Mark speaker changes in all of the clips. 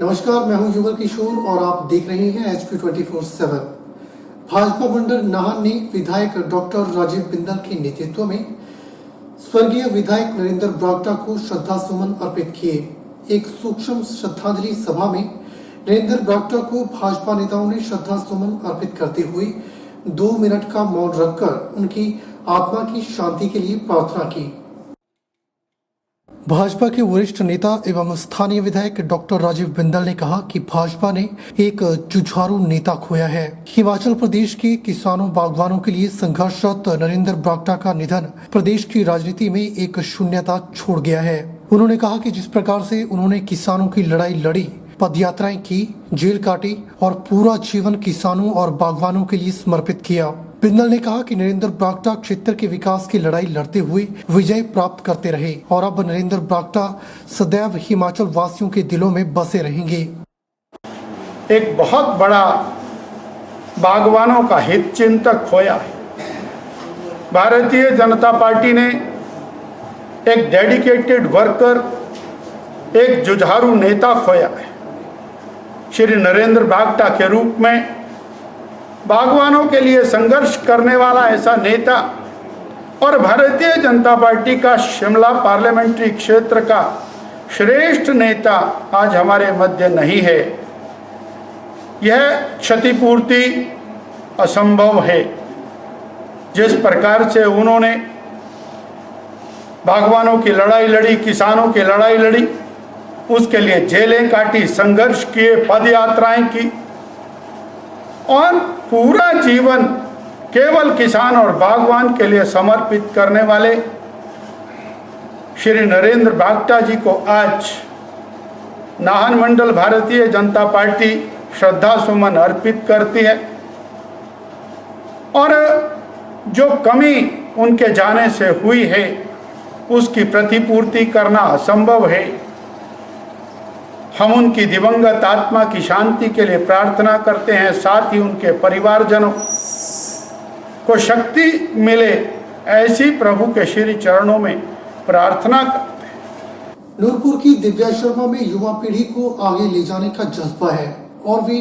Speaker 1: नमस्कार, मैं हूं युगल किशोर और आप देख रहे हैं HP 24/7। भाजपा मंडल नाहन ने विधायक डॉक्टर राजीव बिंदल के नेतृत्व में स्वर्गीय विधायक नरेंद्र बरागटा को श्रद्धा सुमन अर्पित किए। एक सूक्ष्म श्रद्धांजलि सभा में नरेंद्र बरागटा को भाजपा नेताओं ने श्रद्धा सुमन अर्पित करते हुए 2 मिनट का मौन रखकर उनकी आत्मा की शांति के लिए प्रार्थना की। भाजपा के वरिष्ठ नेता एवं स्थानीय विधायक डॉक्टर राजीव बिंदल ने कहा कि भाजपा ने एक जुझारू नेता खोया है। हिमाचल प्रदेश के किसानों बागवानों के लिए संघर्षरत नरेंद्र बरागटा का निधन प्रदेश की राजनीति में एक शून्यता छोड़ गया है। उन्होंने कहा कि जिस प्रकार से उन्होंने किसानों की लड़ाई लड़ी, पदयात्राएं की, जेल काटी और पूरा जीवन किसानों और बागवानों के लिए समर्पित किया। बिंदल ने कहा कि नरेंद्र बरागटा क्षेत्र के विकास की लड़ाई लड़ते हुए विजय प्राप्त करते रहे और अब नरेंद्र बरागटा सदैव हिमाचल वासियों के दिलों में बसे रहेंगे।
Speaker 2: एक बहुत बड़ा बागवानों का हित चिंतक खोया है। भारतीय जनता पार्टी ने एक डेडिकेटेड वर्कर, एक जुझारू नेता खोया है। श्री नरेंद्र बरागटा के रूप में बागवानों के लिए संघर्ष करने वाला ऐसा नेता और भारतीय जनता पार्टी का शिमला पार्लियामेंट्री क्षेत्र का श्रेष्ठ नेता आज हमारे मध्य नहीं है। यह क्षतिपूर्ति असंभव है। जिस प्रकार से उन्होंने बागवानों की लड़ाई लड़ी, किसानों की लड़ाई लड़ी, उसके लिए जेलें काटी, संघर्ष किए, पदयात्राएं की और पूरा जीवन केवल किसान और बागवान के लिए समर्पित करने वाले श्री नरेंद्र बरागटा जी को आज नाहन मंडल भारतीय जनता पार्टी श्रद्धा सुमन अर्पित करती है। और जो कमी उनके जाने से हुई है उसकी प्रतिपूर्ति करना असंभव है। हम उनकी दिवंगत आत्मा की शांति के लिए प्रार्थना करते हैं, साथ ही उनके परिवारजनों को शक्ति मिले, ऐसी प्रभु के श्री चरणों में प्रार्थना करते हैं।
Speaker 1: नूरपुर की दिव्या शर्मा में युवा पीढ़ी को आगे ले जाने का जज्बा है और वे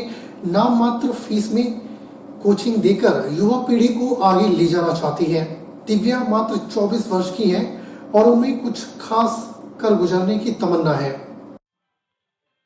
Speaker 1: नाम मात्र फीस में कोचिंग देकर युवा पीढ़ी को आगे ले जाना चाहती है। दिव्या मात्र 24 वर्ष की है और उनमें कुछ खास कर गुजरने की तमन्ना है।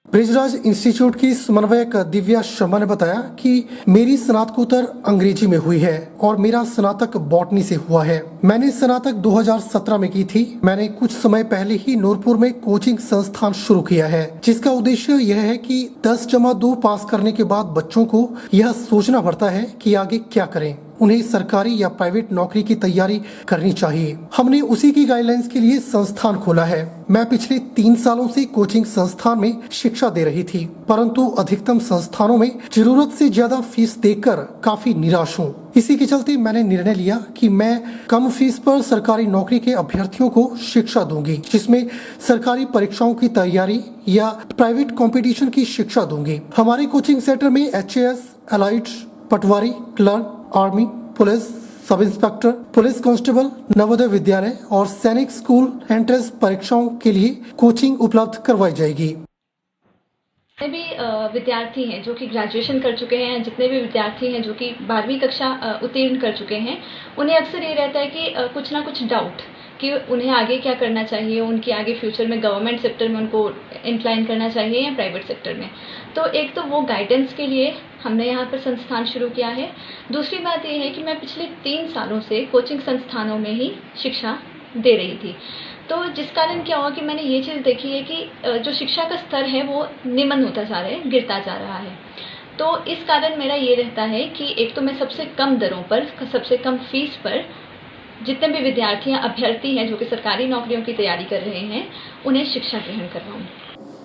Speaker 1: ब्रिजराज इंस्टीट्यूट की समन्वयक दिव्या शर्मा ने बताया कि मेरी स्नातकोत्तर अंग्रेजी में हुई है और मेरा स्नातक बॉटनी से हुआ है। मैंने स्नातक 2017 में की थी। मैंने कुछ समय पहले ही नूरपुर में कोचिंग संस्थान शुरू किया है, जिसका उद्देश्य यह है कि 10+2 पास करने के बाद बच्चों को यह सोचना पड़ता है कि आगे क्या करें, उन्हें सरकारी या प्राइवेट नौकरी की तैयारी करनी चाहिए। हमने उसी की गाइडलाइंस के लिए संस्थान खोला है। मैं पिछले 3 सालों से कोचिंग संस्थान में शिक्षा दे रही थी, परंतु अधिकतम संस्थानों में जरूरत से ज्यादा फीस देकर काफी निराश हूँ। इसी के चलते मैंने निर्णय लिया कि मैं कम फीस पर सरकारी नौकरी के अभ्यर्थियों को शिक्षा दूंगी, जिसमें सरकारी परीक्षाओं की तैयारी या प्राइवेट कंपटीशन की शिक्षा दूंगी। हमारे कोचिंग सेंटर में HAS, allied, patwari, clerk, army, police, sub inspector, police constable, Navodaya Vidyalaya और सैनिक स्कूल एंट्रेंस परीक्षाओं के लिए कोचिंग उपलब्ध करवाई जाएगी।
Speaker 3: जितने भी विद्यार्थी हैं जो कि ग्रेजुएशन कर चुके हैं, जितने भी विद्यार्थी हैं जो कि 12वीं कक्षा उत्तीर्ण कर चुके हैं, उन्हें अक्सर ये रहता है कि कुछ ना कुछ डाउट कि उन्हें आगे क्या करना चाहिए, उनके आगे फ्यूचर में गवर्नमेंट सेक्टर में उनको इंक्लाइन करना चाहिए या प्राइवेट सेक्टर में। तो एक तो वो गाइडेंस के लिए हमने यहाँ पर संस्थान शुरू किया है। दूसरी बात ये है कि मैं पिछले 3 सालों से कोचिंग संस्थानों में ही शिक्षा दे रही थी, तो जिस कारण क्या हुआ कि मैंने ये चीज़ देखी है कि जो शिक्षा का स्तर है वो निम्न होता जा रहा है, गिरता जा रहा है। तो इस कारण मेरा ये रहता है कि एक तो मैं सबसे कम दरों पर, सबसे कम फीस पर जितने भी विद्यार्थी या अभ्यर्थी हैं जो कि सरकारी नौकरियों की तैयारी कर रहे हैं, उन्हें शिक्षा ग्रहण करवाऊं।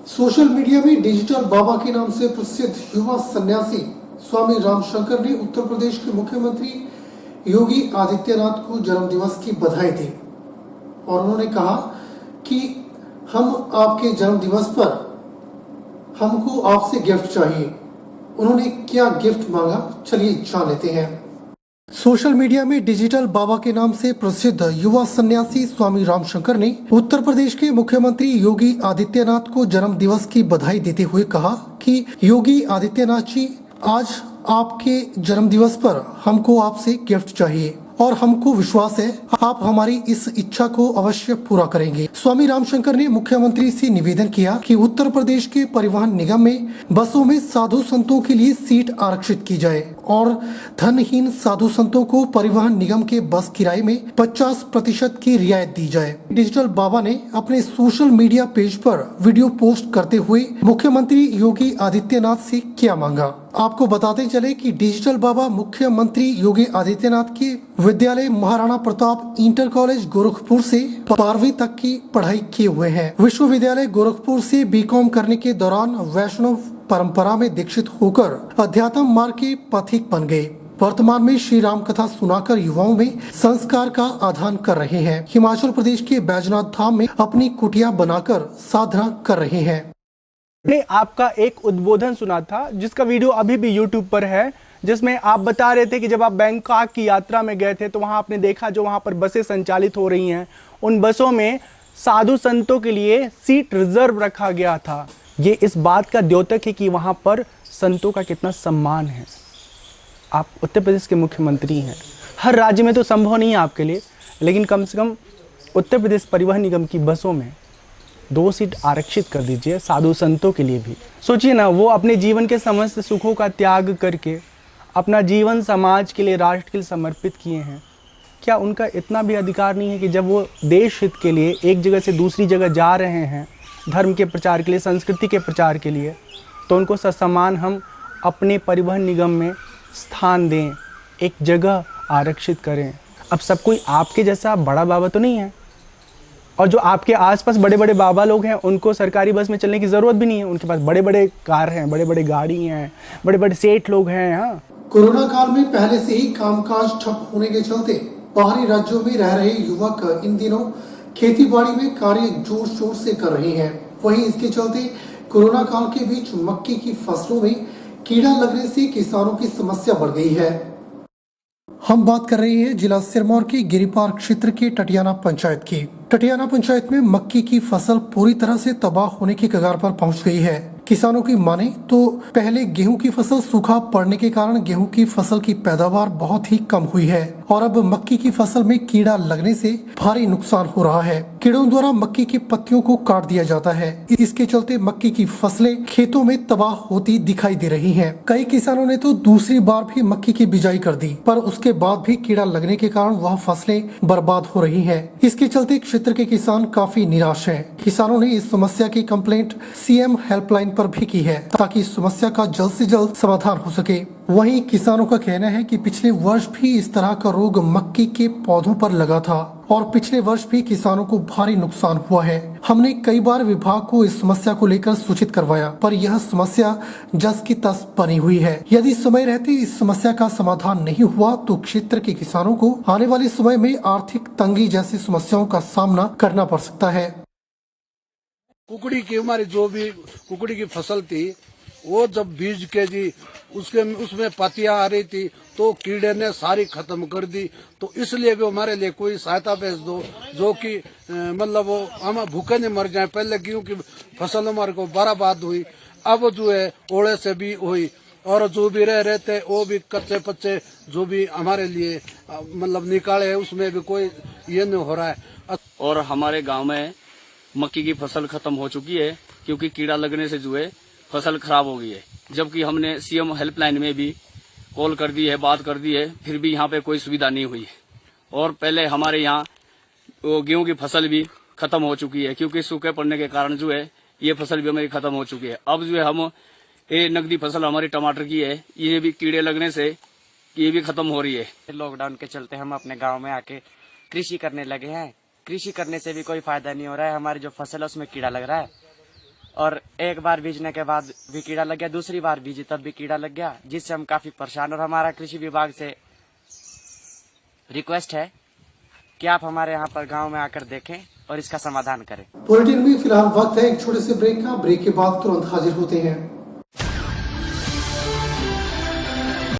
Speaker 1: सोशल मीडिया में डिजिटल बाबा के नाम से प्रसिद्ध युवा सन्यासी स्वामी रामशंकर ने उत्तर प्रदेश के मुख्यमंत्री योगी आदित्यनाथ को जन्मदिवस की बधाई दी और उन्होंने कहा कि हम आपके जन्मदिवस पर हमको आपसे गिफ्ट चाहिए। उन्होंने क्या गिफ्ट मांगा, चलिए जान लेते हैं। सोशल मीडिया में डिजिटल बाबा के नाम से प्रसिद्ध युवा सन्यासी स्वामी रामशंकर ने उत्तर प्रदेश के मुख्यमंत्री योगी आदित्यनाथ को जन्म दिवस की बधाई देते हुए कहा कि योगी आदित्यनाथ जी, आज आपके जन्म दिवस पर हमको आपसे गिफ्ट चाहिए और हमको विश्वास है आप हमारी इस इच्छा को अवश्य पूरा करेंगे। स्वामी रामशंकर ने मुख्यमंत्री से निवेदन किया कि उत्तर प्रदेश के परिवहन निगम में बसों में साधु संतों के लिए सीट आरक्षित की जाए और धनहीन साधु संतों को परिवहन निगम के बस किराए में 50% की रियायत दी जाए। डिजिटल बाबा ने अपने सोशल मीडिया पेज पर वीडियो पोस्ट करते हुए मुख्यमंत्री योगी आदित्यनाथ से क्या मांगा। आपको बताते चले कि डिजिटल बाबा मुख्यमंत्री योगी आदित्यनाथ के विद्यालय महाराणा प्रताप इंटर कॉलेज गोरखपुर से 12वीं तक की पढ़ाई किए हुए हैं। विश्वविद्यालय गोरखपुर से बीकॉम करने के दौरान वैष्णव परंपरा में दीक्षित होकर अध्यात्म मार्ग के पथिक बन गए। वर्तमान में श्री राम कथा सुनाकर युवाओं में संस्कार का आदान कर रहे हैं। हिमाचल प्रदेश के बैजनाथ धाम में अपनी कुटिया बनाकर साधना कर रहे हैं।
Speaker 4: ने आपका एक उद्बोधन सुना था जिसका वीडियो अभी भी YouTube पर है, जिसमें आप बता रहे थे कि जब आप बैंकॉक की यात्रा में गए थे तो वहां आपने देखा जो वहां पर बसें संचालित हो रही हैं, उन बसों में साधु संतों के लिए सीट रिजर्व रखा गया था। ये इस बात का द्योतक है कि वहां पर संतों का कितना सम्मान है। आप उत्तर प्रदेश के मुख्यमंत्री हैं, हर राज्य में तो संभव नहीं है आपके लिए, लेकिन कम से कम उत्तर प्रदेश परिवहन निगम की बसों में 2 सीट आरक्षित कर दीजिए साधु संतों के लिए भी। सोचिए ना, वो अपने जीवन के समस्त सुखों का त्याग करके अपना जीवन समाज के लिए, राष्ट्र के लिए समर्पित किए हैं। क्या उनका इतना भी अधिकार नहीं है कि जब वो देश हित के लिए एक जगह से दूसरी जगह जा रहे हैं, धर्म के प्रचार के लिए, संस्कृति के प्रचार के लिए, तो उनको ससम्मान हम अपने परिवहन निगम में स्थान दें, एक जगह आरक्षित करें। अब सब कोई आपके जैसा बड़ा बाबा तो नहीं है, और जो आपके आसपास बड़े बड़े बाबा लोग हैं उनको सरकारी बस में चलने की ज़रूरत भी नहीं है। उनके पास बड़े बड़े कार हैं, बड़े बड़े गाड़ी हैं, बड़े बड़े सेठ लोग हैं। हाँ,
Speaker 1: कोरोना काल में पहले से ही कामकाज ठप होने के चलते बाहरी राज्यों में रह रहे युवक इन दिनों खेती बाड़ी में कार्य जोर शोर से कर रहे हैं। वहीं इसके चलते कोरोना काल के बीच मक्की की फसलों में कीड़ा लगने से किसानों की समस्या बढ़ गई है। हम बात कर रहे हैं जिला सिरमौर के गिरिपार क्षेत्र के टटियाना पंचायत की। टटियाना पंचायत में मक्की की फसल पूरी तरह से तबाह होने की कगार पर पहुंच गई है। किसानों की माने तो पहले गेहूं की फसल सूखा पड़ने के कारण गेहूं की फसल की पैदावार बहुत ही कम हुई है और अब मक्की की फसल में कीड़ा लगने से भारी नुकसान हो रहा है। कीड़ों द्वारा मक्की की पत्तियों को काट दिया जाता है। इसके चलते मक्की की फसलें खेतों में तबाह होती दिखाई दे रही हैं। कई किसानों ने तो दूसरी बार भी मक्की की बिजाई कर दी, पर उसके बाद भी कीड़ा लगने के कारण वह फसलें बर्बाद हो रही है। इसके चलते क्षेत्र के किसान काफी निराश हैं। किसानों ने इस समस्या की कंप्लेंट सीएम हेल्पलाइन पर भी की है ताकि इस समस्या का जल्द से जल्द समाधान हो सके। वहीं किसानों का कहना है कि पिछले वर्ष भी इस तरह का रोग मक्की के पौधों पर लगा था और पिछले वर्ष भी किसानों को भारी नुकसान हुआ है। हमने कई बार विभाग को इस समस्या को लेकर सूचित करवाया, पर यह समस्या जस की तस बनी हुई है। यदि समय रहते इस समस्या का समाधान नहीं हुआ तो क्षेत्र के किसानों को आने वाले समय में आर्थिक तंगी जैसी समस्याओं का सामना करना पड़ सकता है।
Speaker 5: कुकड़ी की हमारी जो भी कुकड़ी की फसल थी, वो जब बीज के जी उसमें पत्तियां आ रही थी तो कीड़े ने सारी खत्म कर दी। तो इसलिए भी हमारे लिए कोई सहायता भेज दो, जो कि मतलब वो हम भूखे नहीं मर जाए। पहले गेहूं की फसल हमारे को बर्बाद हुई, अब जो है ओले से भी हुई, और जो भी रह रहे थे वो भी कच्चे पच्चे जो भी हमारे लिए मतलब निकाले है, उसमें भी कोई ये नहीं हो रहा है।
Speaker 6: और हमारे गांव में मक्की की फसल खत्म हो चुकी है क्योंकि कीड़ा लगने से जो है फसल खराब हो गई है। जबकि हमने सीएम हेल्पलाइन में भी कॉल कर दी है, बात कर दी है, फिर भी यहाँ पे कोई सुविधा नहीं हुई है। और पहले हमारे यहाँ गेहूं की फसल भी खत्म हो चुकी है क्योंकि सूखे पड़ने के कारण जो है ये फसल भी हमारी खत्म हो चुकी है। अब जो है हम ये नकदी फसल हमारी टमाटर की है, ये भी कीड़े लगने से ये भी खत्म हो रही है।
Speaker 7: लॉकडाउन के चलते हम अपने गांव में आके कृषि करने लगे हैं। कृषि करने से भी कोई फायदा नहीं हो रहा है। हमारी जो फसल है उसमें कीड़ा लग रहा है, और एक बार बीजने के बाद भी कीड़ा लग गया, दूसरी बार बीजी तब भी कीड़ा लग गया, जिससे हम काफी परेशान। और हमारा कृषि विभाग से रिक्वेस्ट है कि आप हमारे यहाँ पर गांव में आकर देखें और इसका समाधान करें।
Speaker 1: बुलेटिन में फिलहाल वक्त है एक छोटे से ब्रेक का। ब्रेक के बाद तुरंत हाजिर होते हैं।